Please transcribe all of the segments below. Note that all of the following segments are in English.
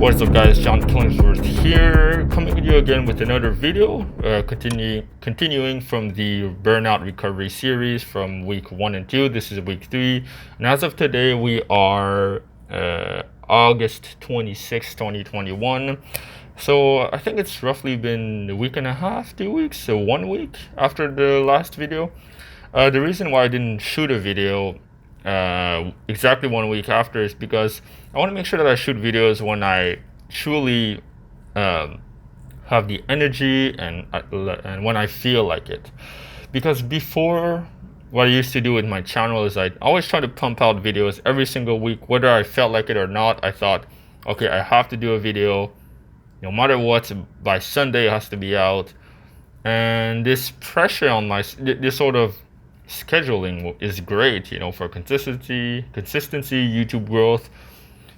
What's up, guys? John Killingsworth here, coming to you again with another video, continuing from the Burnout Recovery series from week 1 and 2. This is week 3, and as of today, we are August 26, 2021. So I think it's roughly been a week and a half, 2 weeks, so 1 week after the last video. The reason why I didn't shoot a video exactly 1 week after is because I want to make sure that I shoot videos when I truly have the energy and when I feel like it. Because before, what I used to do with my channel is I always try to pump out videos every single week, whether I felt like it or not. I thought, okay, I have to do a video no matter what, by Sunday it has to be out. And this pressure on this sort of scheduling is great, for consistency, YouTube growth,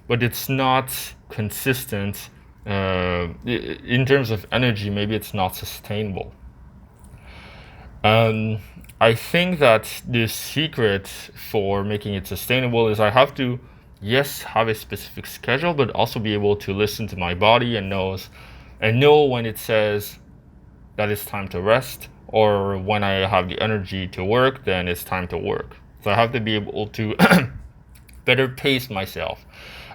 but it's not consistent in terms of energy. Maybe it's not sustainable. I think that the secret for making it sustainable is I have to, yes, have a specific schedule, but also be able to listen to my body and know when it says that it's time to rest, or when I have the energy to work, then it's time to work. So I have to be able to better pace myself.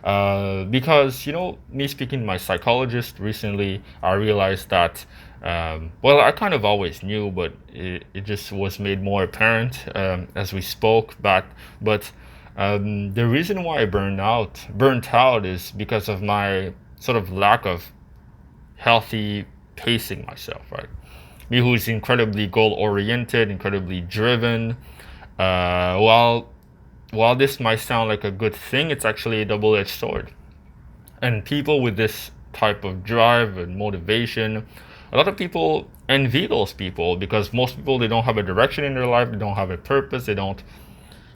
Because, me speaking to my psychologist recently, I realized that, I kind of always knew, but it just was made more apparent as we spoke back. But the reason why I burnt out is because of my sort of lack of healthy pacing myself, right? Me, who's incredibly goal-oriented, incredibly driven. While this might sound like a good thing, it's actually a double-edged sword. And people with this type of drive and motivation, a lot of people envy those people, because most people, they don't have a direction in their life, they don't have a purpose, they don't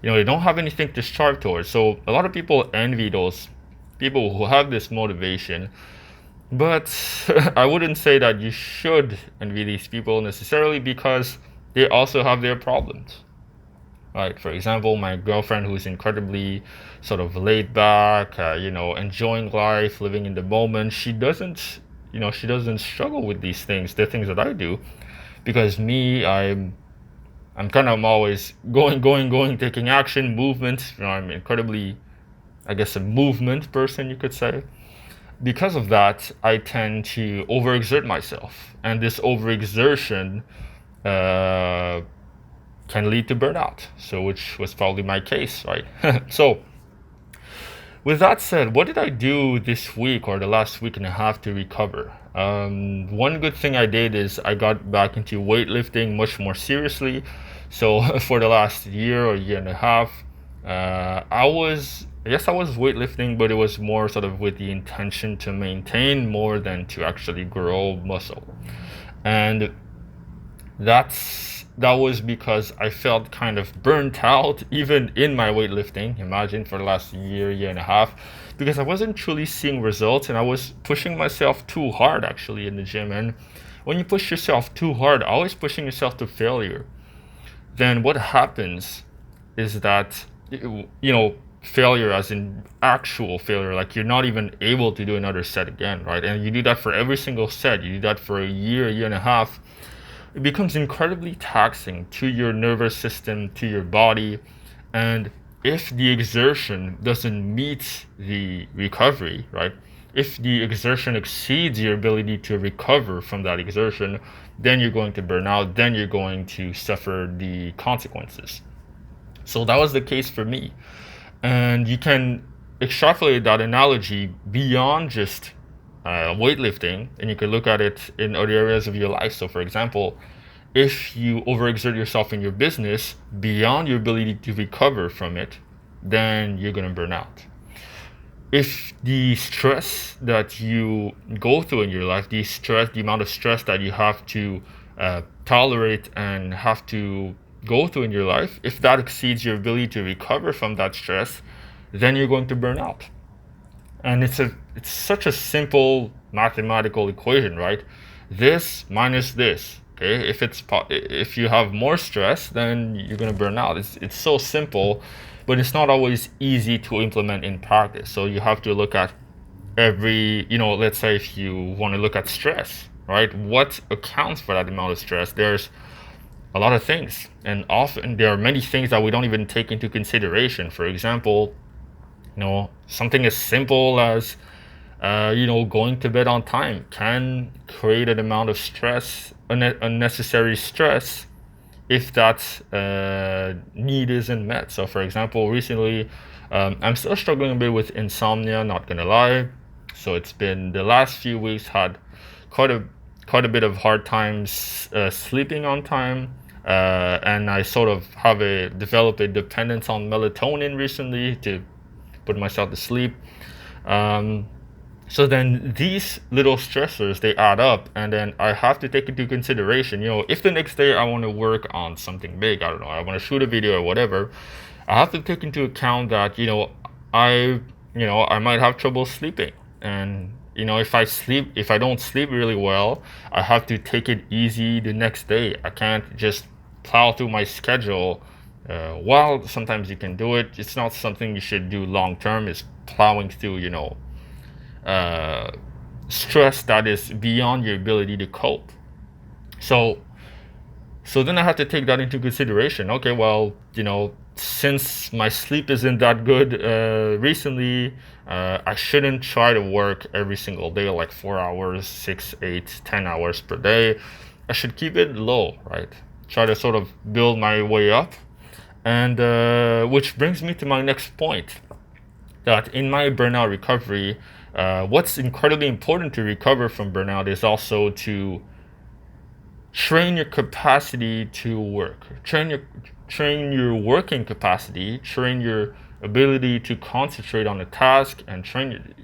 have anything to strive towards. So a lot of people envy those people who have this motivation. But I wouldn't say that you should envy these people necessarily, because they also have their problems. Right? For example, my girlfriend, who's incredibly sort of laid back, enjoying life, living in the moment, she doesn't struggle with these things, the things that I do. Because me, I'm kind of always going, taking action, movement. I'm incredibly, I guess, a movement person, you could say. Because of that, I tend to overexert myself, and this overexertion can lead to burnout. So, which was probably my case, right? So, with that said, what did I do this week or the last week and a half to recover? One good thing I did is I got back into weightlifting much more seriously. So, for the last year or year and a half, I was weightlifting, but it was more sort of with the intention to maintain more than to actually grow muscle. And that was because I felt kind of burnt out even in my weightlifting. Imagine, for the last year and a half, because I wasn't truly seeing results, and I was pushing myself too hard actually in the gym. And when you push yourself too hard, always pushing yourself to failure, then what happens is that, failure as in actual failure, like you're not even able to do another set again, right? And you do that for every single set, you do that for a year and a half. It becomes incredibly taxing to your nervous system, to your body. And if the exertion doesn't meet the recovery, right? If the exertion exceeds your ability to recover from that exertion, then you're going to burn out, then you're going to suffer the consequences. So that was the case for me. And you can extrapolate that analogy beyond just weightlifting, and you can look at it in other areas of your life. So, for example, if you overexert yourself in your business beyond your ability to recover from it, then you're going to burn out. If the stress that you go through in your life, the amount of stress that you have to tolerate and have to go through in your life, if that exceeds your ability to recover from that stress, then you're going to burn out. And it's such a simple mathematical equation, right? This minus this. Okay, if you have more stress, then you're going to burn out. It's so simple, but it's not always easy to implement in practice. So you have to look at every, let's say if you want to look at stress, right? What accounts for that amount of stress? There's a lot of things, and often there are many things that we don't even take into consideration. For example, something as simple as going to bed on time can create an amount of stress, unnecessary stress, if that need isn't met. So for example, recently, I'm still struggling a bit with insomnia, not gonna lie. So it's been the last few weeks had quite a bit of hard times sleeping on time, and I sort of have developed a dependence on melatonin recently to put myself to sleep. So then these little stressors, they add up, and then I have to take into consideration, if the next day I want to work on something big, I don't know, I want to shoot a video or whatever, I have to take into account that, I might have trouble sleeping. And, if I don't sleep really well, I have to take it easy the next day. I can't just plow through my schedule. While sometimes you can do it, it's not something you should do long term, is plowing through, stress that is beyond your ability to cope. So then I have to take that into consideration. Okay, well, since my sleep isn't that good recently, I shouldn't try to work every single day, like 4 hours, 6, 8, 10 hours per day. I should keep it low, right? Try to sort of build my way up. And which brings me to my next point, that in my burnout recovery, what's incredibly important to recover from burnout is also to train your capacity to work, train your working capacity, train your ability to concentrate on a task, and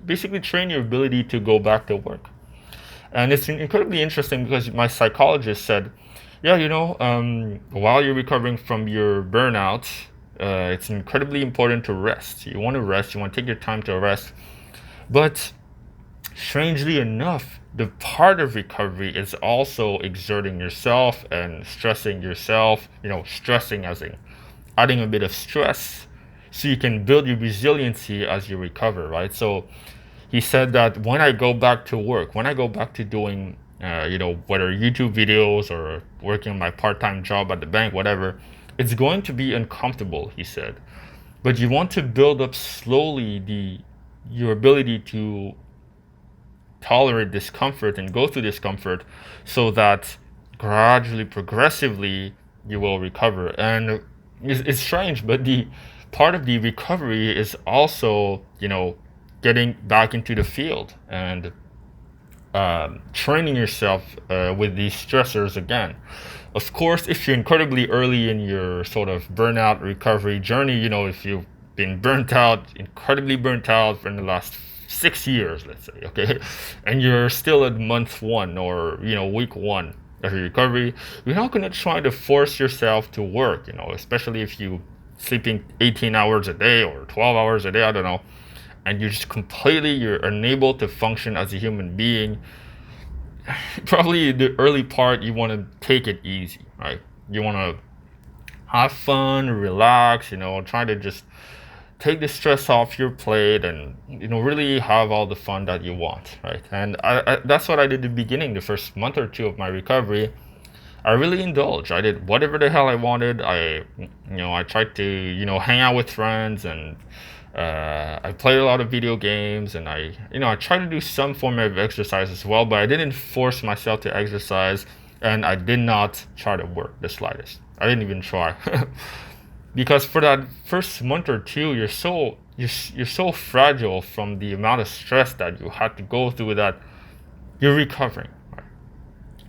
basically train your ability to go back to work. And it's incredibly interesting because my psychologist said, yeah, while you're recovering from your burnout, it's incredibly important to rest. You want to rest, you want to take your time to rest. But strangely enough, the part of recovery is also exerting yourself and stressing yourself, stressing as in adding a bit of stress so you can build your resiliency as you recover, right? So he said that when I go back to work, when I go back to doing, whether YouTube videos or working my part-time job at the bank, whatever, it's going to be uncomfortable, he said. But you want to build up slowly your ability to tolerate discomfort and go through discomfort so that gradually, progressively, you will recover. And it's strange, but the part of the recovery is also, getting back into the field and training yourself with these stressors again. Of course, if you're incredibly early in your sort of burnout recovery journey, if you've been incredibly burnt out for the last 6 years, let's say, okay, and you're still at month 1 or, week 1 of your recovery, you're not going to try to force yourself to work, especially if you're sleeping 18 hours a day or 12 hours a day, I don't know, and you're unable to function as a human being. Probably the early part, you want to take it easy, right? You want to have fun, relax, try to just take the stress off your plate and, really have all the fun that you want, right? And that's what I did at the beginning, the first month or 2 of my recovery. I really indulged. I did whatever the hell I wanted. I tried to, hang out with friends, and I played a lot of video games, and I tried to do some form of exercise as well, but I didn't force myself to exercise, and I did not try to work the slightest. I didn't even try. Because for that first month or 2, you're so fragile from the amount of stress that you had to go through that you're recovering. Right?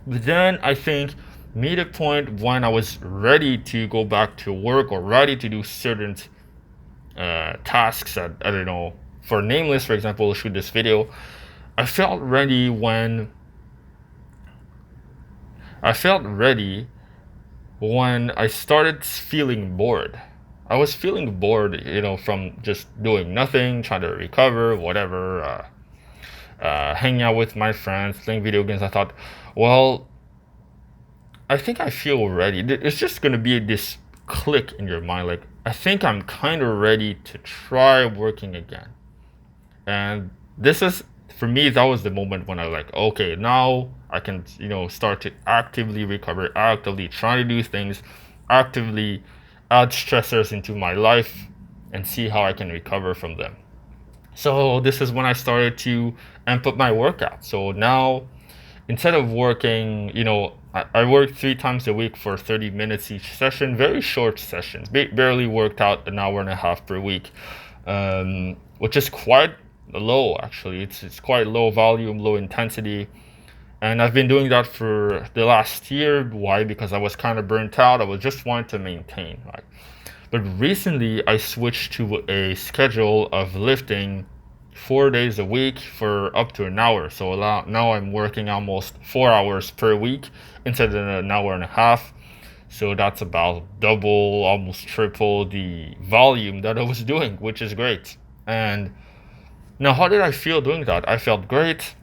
But then I think made a point when I was ready to go back to work or ready to do certain tasks that, I don't know, for Nameless, for example, shoot this video. I felt ready when I started feeling bored. I was feeling bored, from just doing nothing, trying to recover, whatever, hanging out with my friends, playing video games. I thought, well, I think I feel ready. It's just going to be this click in your mind, like, I think I'm kind of ready to try working again. And this is for me, that was the moment when I was like, okay, now I can, start to actively recover, actively try to do things, actively add stressors into my life and see how I can recover from them. So this is when I started to amp up my workout. So now, instead of working, I work 3 times a week for 30 minutes each session, very short sessions, barely worked out an hour and a half per week, which is quite low, actually. It's quite low volume, low intensity. And I've been doing that for the last year. Why? Because I was kind of burnt out. I was just wanting to maintain, right? But recently, I switched to a schedule of lifting 4 days a week for up to an hour. So now I'm working almost 4 hours per week instead of an hour and a half. So that's about double, almost triple the volume that I was doing, which is great. And now, how did I feel doing that? I felt great.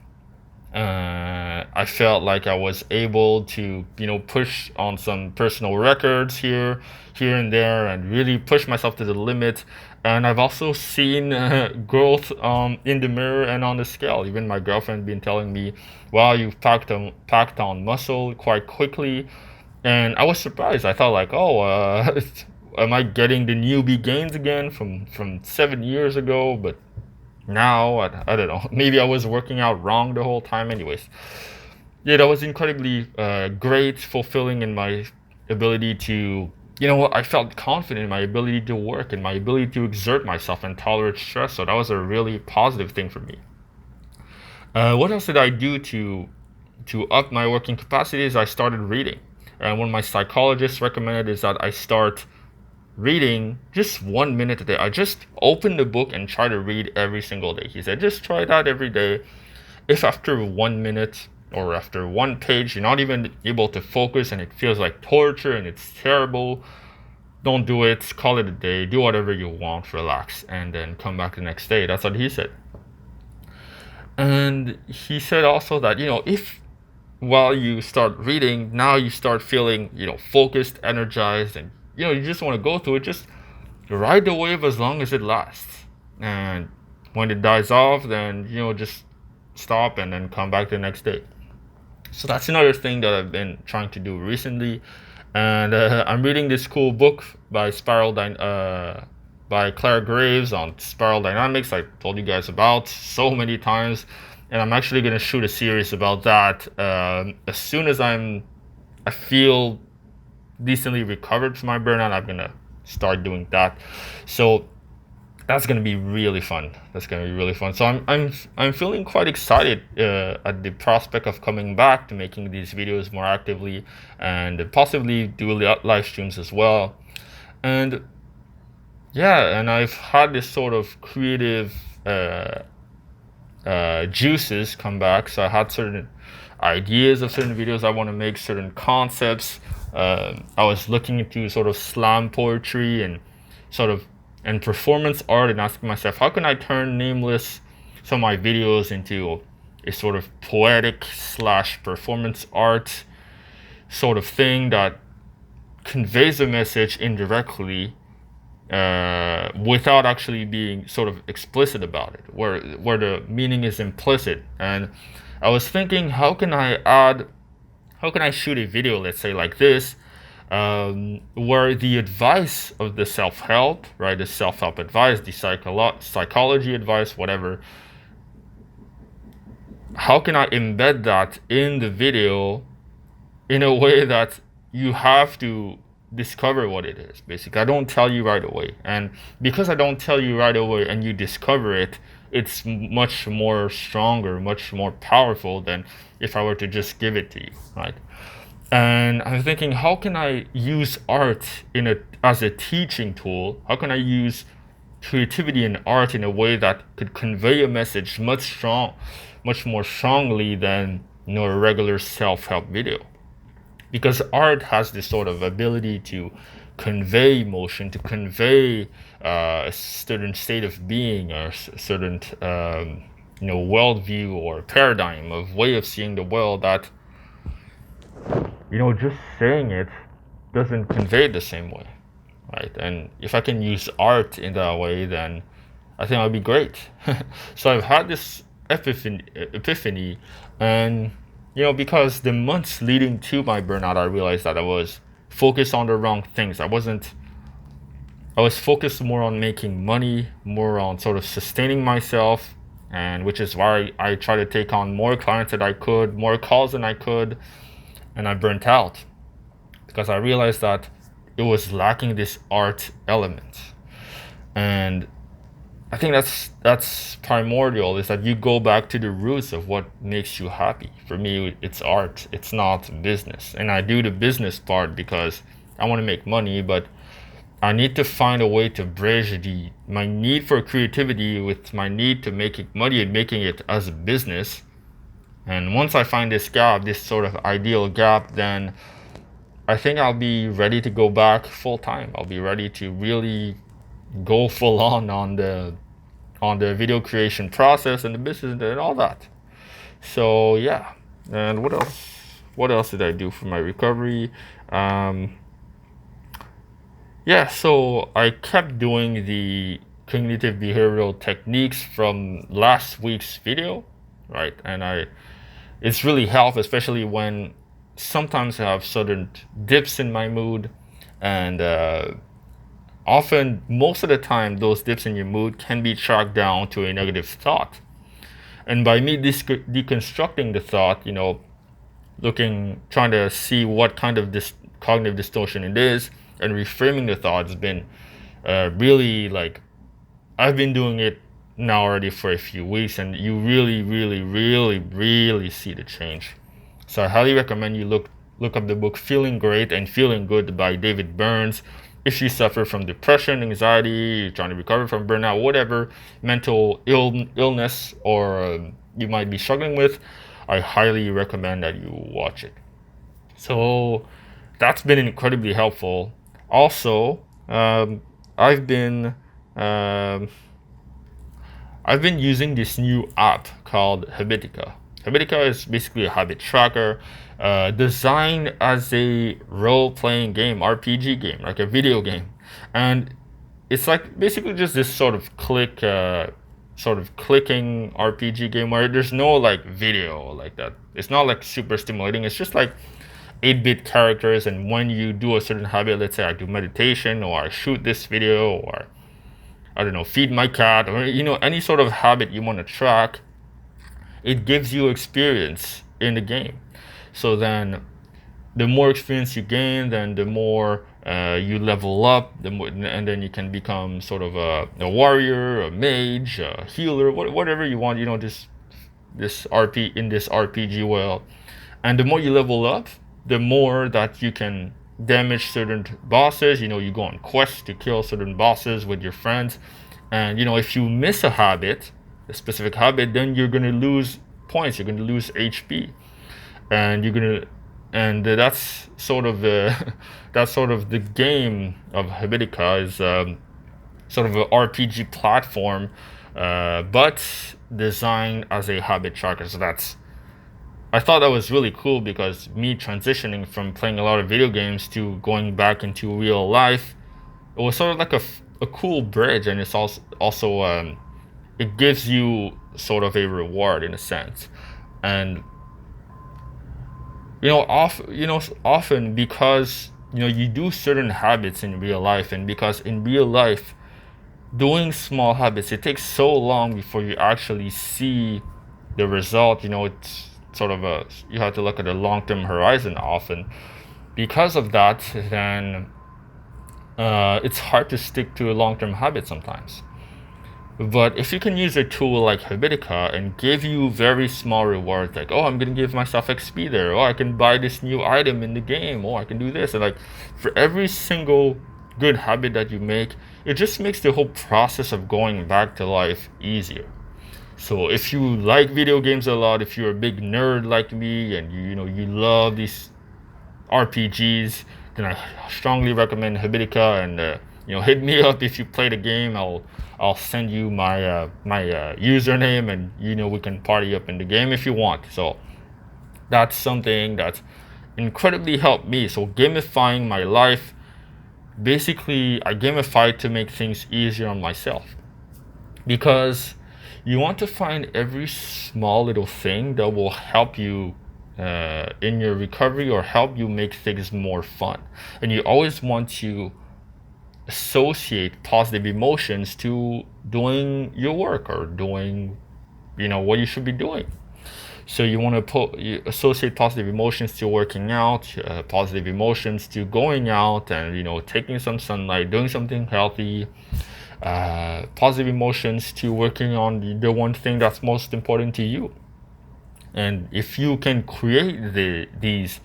I felt like I was able to, push on some personal records here and there, and really push myself to the limit. And I've also seen growth in the mirror and on the scale. Even my girlfriend been telling me, "Wow, you've packed on muscle quite quickly," and I was surprised. I thought like, "Oh, am I getting the newbie gains again from 7 years ago?" But now I don't know. Maybe I was working out wrong the whole time. Anyways, yeah, that was incredibly great, fulfilling in my ability to, I felt confident in my ability to work and my ability to exert myself and tolerate stress. So that was a really positive thing for me. What else did I do to up my working capacity? Is I started reading. And what my psychologist recommended is that I start reading just 1 minute a day. I just open the book and try to read every single day. He said, just try that every day. If after 1 minute or after one page, you're not even able to focus and it feels like torture and it's terrible, don't do it. Call it a day. Do whatever you want. Relax. And then come back the next day. That's what he said. And he said also that, if while you start reading, now you start feeling, focused, energized, and, you just want to go through it, just ride the wave as long as it lasts. And when it dies off, then, just stop and then come back the next day. So that's another thing that I've been trying to do recently. And I'm reading this cool book by by Claire Graves on spiral dynamics. I told you guys about so many times, and I'm actually going to shoot a series about that as soon as I feel decently recovered from my burnout. I'm going to start doing that. So that's going to be really fun. So I'm feeling quite excited at the prospect of coming back to making these videos more actively and possibly do live streams as well. And yeah, and I've had this sort of creative juices come back. So I had certain ideas of certain videos I want to make, certain concepts. I was looking into sort of slam poetry and performance art, and asking myself, how can I turn Nameless, some of my videos, into a sort of poetic / performance art sort of thing that conveys a message indirectly without actually being sort of explicit about it, where the meaning is implicit. And I was thinking, how can I shoot a video, let's say like this, where the advice of the self-help, right, the self-help advice, the psychology advice, whatever, how can I embed that in the video in a way that you have to discover what it is? Basically, I don't tell you right away. And because I don't tell you right away and you discover it, it's much more stronger, much more powerful than if I were to just give it to you, right? And I'm thinking, how can I use art as a teaching tool? How can I use creativity and art in a way that could convey a message much more strongly than a regular self-help video? Because art has this sort of ability to convey emotion, to convey a certain state of being, or a certain worldview or paradigm of way of seeing the world that just saying it doesn't convey it the same way, right? And if I can use art in that way, then I think I'll be great. So I've had this epiphany. And because the months leading to my burnout, I realized that I was focused on the wrong things. I was focused more on making money, more on sort of sustaining myself, and which is why I try to take on more clients that I could, more calls than I could, and I burnt out because I realized that it was lacking this art element. And I think that's primordial, is that you go back to the roots of what makes you happy. For me, it's art. It's not business. And I do the business part because I want to make money, but I need to find a way to bridge my need for creativity with my need to making money and making it as a business. And once I find this gap, this sort of ideal gap, then I think I'll be ready to go back full time. I'll be ready to really go full on the video creation process and the business and all that. So yeah. And what else? What else did I do for my recovery? Yeah, so I kept doing the cognitive behavioral techniques from last week's video, right? And it's really helped, especially when sometimes I have sudden dips in my mood, and often, most of the time, those dips in your mood can be tracked down to a negative thought. And by me deconstructing the thought, trying to see what kind of this cognitive distortion it is, and reframing the thought has been really, like, I've been doing it now already for a few weeks, and you really, really, really, really see the change. So I highly recommend you look up the book Feeling Great and Feeling Good by David Burns. If you suffer from depression, anxiety, you're trying to recover from burnout, whatever mental illness or you might be struggling with, I highly recommend that you watch it. So that's been incredibly helpful. Also, I've been using this new app called Habitica. Habitica is basically a habit tracker designed as a role-playing game, RPG game, like a video game. And it's like basically just this sort of clicking RPG game where there's no like video like that. It's not like super stimulating. It's just like 8-bit characters, and when you do a certain habit, let's say I do meditation, or I shoot this video, or I don't know, feed my cat, or any sort of habit you want to track, it gives you experience in the game. So then the more experience you gain, then the more you level up, and then you can become sort of a warrior, a mage, a healer, whatever you want, this RPG world. And the more you level up, the more that you can damage certain bosses. You go on quests to kill certain bosses with your friends. And if you miss a specific habit, then you're gonna lose points. You're gonna lose HP, and that's sort of the game of Habitica, is sort of an RPG platform, but designed as a habit tracker. So I thought that was really cool, because me transitioning from playing a lot of video games to going back into real life, it was sort of like a cool bridge, and it's also it gives you sort of a reward in a sense. And often because you do certain habits in real life, and because in real life doing small habits, it takes so long before you actually see the result. It's sort of you have to look at a long-term horizon often. Because of that, then it's hard to stick to a long-term habit sometimes. But if you can use a tool like Habitica and give you very small rewards, like, oh, I'm going to give myself XP there, oh, I can buy this new item in the game, oh, I can do this, and like for every single good habit that you make, it just makes the whole process of going back to life easier. So if you like video games a lot, if you're a big nerd like me, and you love these RPGs, then I strongly recommend Habitica. And hit me up if you play the game. I'll send you my username, and we can party up in the game if you want. So that's something that incredibly helped me. So gamifying my life, basically I gamify to make things easier on myself, because You want to find every small little thing that will help you in your recovery or help you make things more fun. And you always want to associate positive emotions to doing your work or doing, what you should be doing. So you want to you associate positive emotions to working out, positive emotions to going out and taking some sunlight, doing something healthy, positive emotions to working on the one thing that's most important to you. And if you can create these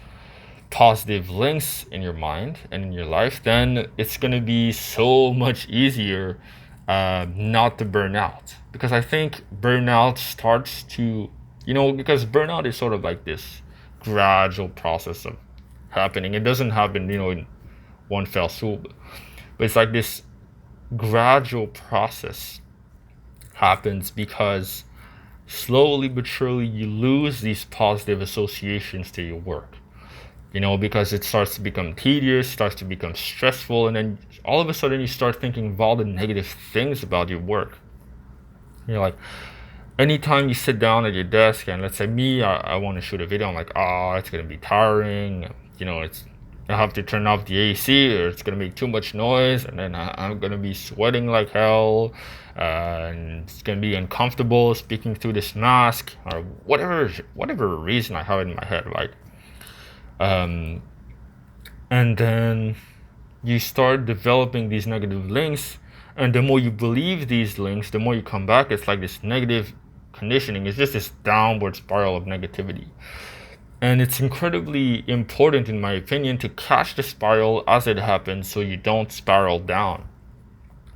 positive links in your mind and in your life, then it's going to be so much easier not to burn out. Because I think burnout starts to, because burnout is sort of like this gradual process of happening. It doesn't happen, in one fell swoop, but it's like this gradual process happens because slowly but surely you lose these positive associations to your work. Because it starts to become tedious, starts to become stressful, and then all of a sudden you start thinking of all the negative things about your work. Like, anytime you sit down at your desk, and let's say me, I want to shoot a video, I'm like, it's going to be tiring. I have to turn off the AC or it's going to make too much noise, and then I'm going to be sweating like hell, and it's going to be uncomfortable speaking through this mask, or whatever reason I have in my head, right? And then you start developing these negative links, and the more you believe these links, the more you come back. It's like this negative conditioning. It's just this downward spiral of negativity. And it's incredibly important, in my opinion, to catch the spiral as it happens so you don't spiral down.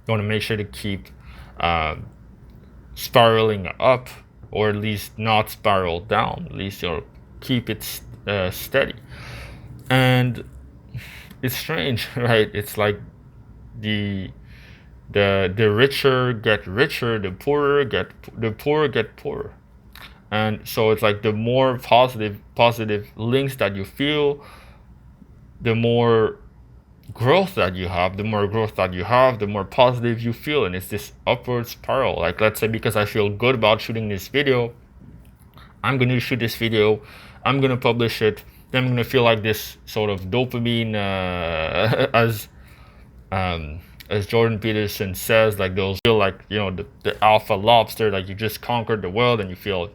You want to make sure to keep spiraling up, or at least not spiral down. At least keep it steady. And it's strange, right? It's like the richer get richer, the poorer get poorer. And so it's like the more positive links that you feel, the more growth that you have, the more positive you feel. And it's this upward spiral. Like, let's say, because I feel good about shooting this video, I'm going to shoot this video, I'm going to publish it, then I'm going to feel like this sort of dopamine, as Jordan Peterson says, like those feel like, the alpha lobster, like you just conquered the world, and you feel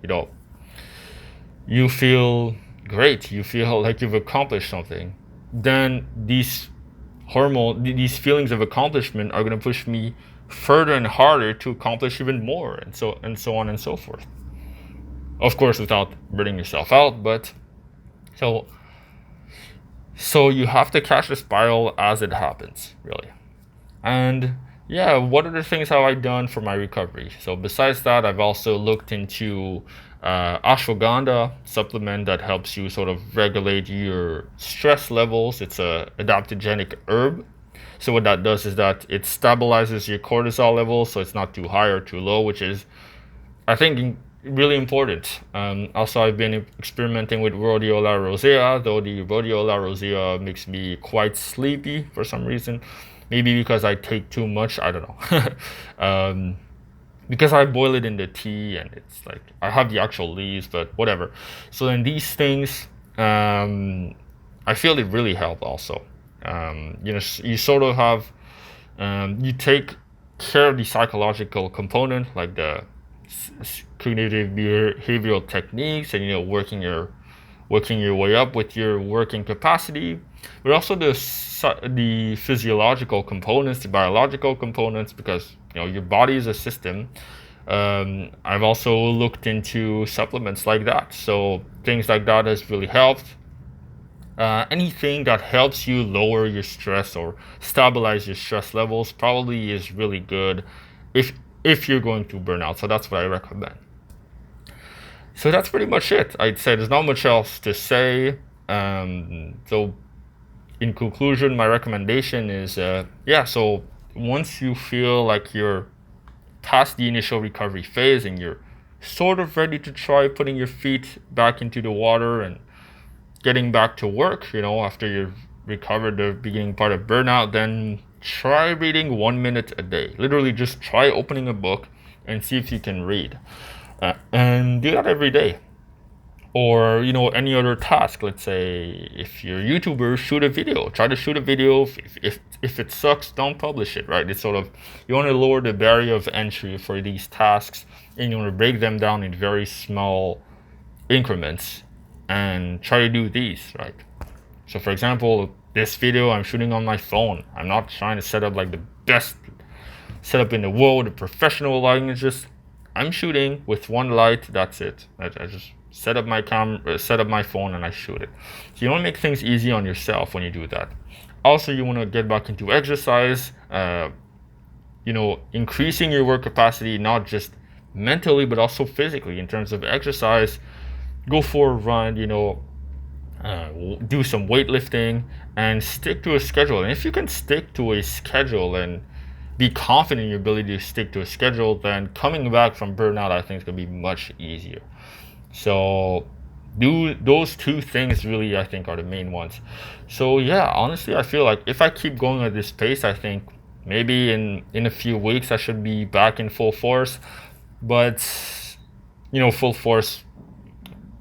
great, you feel like you've accomplished something. Then these feelings of accomplishment are going to push me further and harder to accomplish even more, and so on and so forth. Of course, without burning yourself out, but so you have to catch the spiral as it happens, really. And yeah, what other things have I done for my recovery? So besides that, I've also looked into ashwagandha supplement that helps you sort of regulate your stress levels. It's a adaptogenic herb. So what that does is that it stabilizes your cortisol levels, so it's not too high or too low, which is, I think, really important. Also, I've been experimenting with rhodiola rosea, though the rhodiola rosea makes me quite sleepy for some reason. Maybe because I take too much, I don't know. Because I boil it in the tea, and it's like, I have the actual leaves, but whatever. So then these things, I feel it really help also. You sort of have, you take care of the psychological component, like the cognitive behavioral techniques, and working your way up with your working capacity, but also the physiological components, the biological components, because your body is a system. I've also looked into supplements like that, so things like that has really helped. Anything that helps you lower your stress or stabilize your stress levels probably is really good if you're going through burnout. So that's what I recommend. So that's pretty much it. I'd say there's not much else to say. So in conclusion, my recommendation is, so once you feel like you're past the initial recovery phase and you're sort of ready to try putting your feet back into the water and getting back to work, after you've recovered the beginning part of burnout, then try reading 1 minute a day. Literally just try opening a book and see if you can read, and do that every day. Or any other task. Let's say if you're a YouTuber, shoot a video. Try to shoot a video. If it sucks, don't publish it, right? It's sort of, you want to lower the barrier of entry for these tasks, and you want to break them down in very small increments and try to do these, right? So for example, this video I'm shooting on my phone. I'm not trying to set up like the best setup in the world, a professional lighting. It's just, I'm shooting with one light, that's it. I just set up my camera, set up my phone, and I shoot it. So you want to make things easy on yourself when you do that. Also, you want to get back into exercise, increasing your work capacity, not just mentally, but also physically in terms of exercise. Go for a run, do some weightlifting, and stick to a schedule. And if you can stick to a schedule and be confident in your ability to stick to a schedule, then coming back from burnout, I think, is going to be much easier. So do those two things really, I think, are the main ones. So yeah, honestly, I feel like if I keep going at this pace, I think maybe in a few weeks I should be back in full force. But full force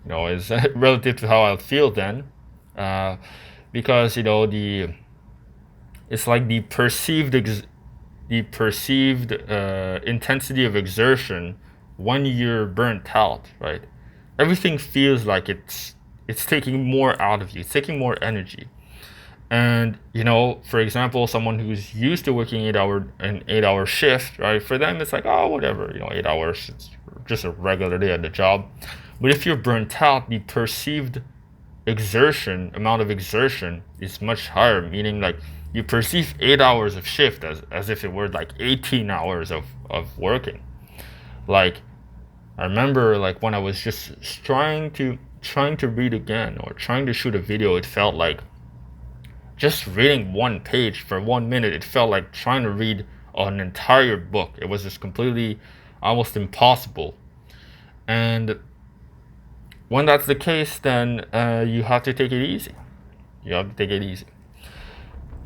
is relative to how I feel then, because it's like the perceived intensity of exertion when you're burnt out, right? Everything feels like it's taking more out of you. It's taking more energy. And for example, someone who's used to working an 8-hour shift, right? For them, it's like, oh, whatever, 8 hours. It's just a regular day at the job. But if you're burnt out, the perceived amount of exertion is much higher. Meaning, like, you perceive 8 hours of shift as if it were like 18 hours of working. Like, I remember, like, when I was just trying to read again or trying to shoot a video, it felt like just reading one page for 1 minute, it felt like trying to read an entire book. It was just completely, almost impossible. And when that's the case, then you have to take it easy.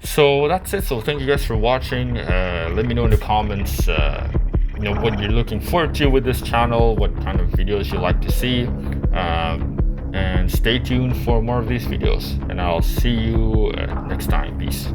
So that's it. So thank you guys for watching. Let me know in the comments what you're looking forward to with this channel, what kind of videos you like to see, and stay tuned for more of these videos, and I'll see you next time. Peace.